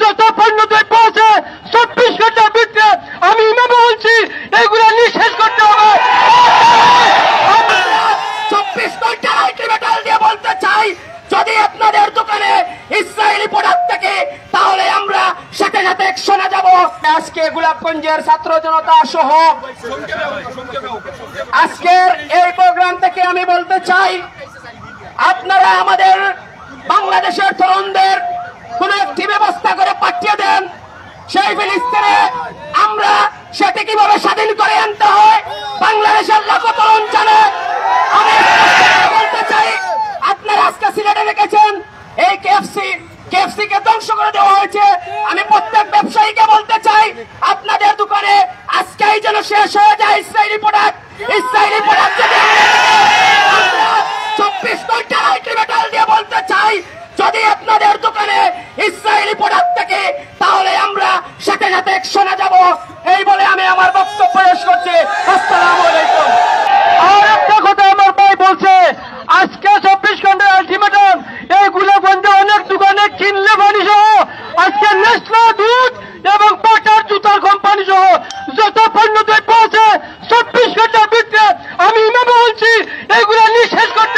যত পণ্য দ্রব্য আছে 24 ঘন্টার ভিতরে আমি ইমামে বলছি এগুলো নিঃশেষ করতে হবে। 24 ঘন্টার আলটিমেটাম দিয়ে বলতে চাই, যদি আপনাদের দোকানে ইসরায়েলি প্রোডাক্ট থাকে তাহলে আমরা সাথে সাথে অ্যাকশনে যাব। আজকে গোলাপগঞ্জের ছাত্র জনতা সহ আজকের এই প্রোগ্রাম থেকে আমি বলতে চাই, আপনারা আমাদের বাংলাদেশের তরুণদের কোন একটি ব্যবস্থা করে পাঠিয়ে দেন সেই ফিলিস্তিনে। আমরা সেটি কিভাবে স্বাধীন করে আনতে হয় বাংলাদেশের লাখো তরুণ জানে। আমি বলতে চাই, আপনারা আজকে সিলেটে রেখেছেন এই কেএফসি কে ধ্বংস করে দেওয়া হয়েছে। আমি প্রত্যেক ব্যবসায়ীকে বলতে চাই, আপনাদের দোকানে আজকেই যেন শেষ হয়ে যায় ইসরায়েলি প্রোডাক্ট। যদি 24 ঘন্টার আলটিমেটাম দিয়ে বলতে চাই, যদি আপনাদের দোকানে ইসরায়েলি প্রোডাক্ট থাকে তাহলে আমরা সাথে সাথে অ্যাকশনে যাব। এই বলে আমি আমার বক্তব্য শেষ করছি। আসসালামু আলাইকুম। আর একটা কথা আমার ভাই বলছে, আজকে 24 ঘন্টার আলটিমেটাম এই গোলাপগঞ্জে অনেক দোকানে কিনলে পানি সহ আজকে নেসলে দুধ এবং বাটার জুতার কোম্পানি সহ যত পণ্য দ্রব্য আছে 24 ঘন্টার ভিতরে আমি ইমামে বলছি এগুলো নিঃশেষ করতে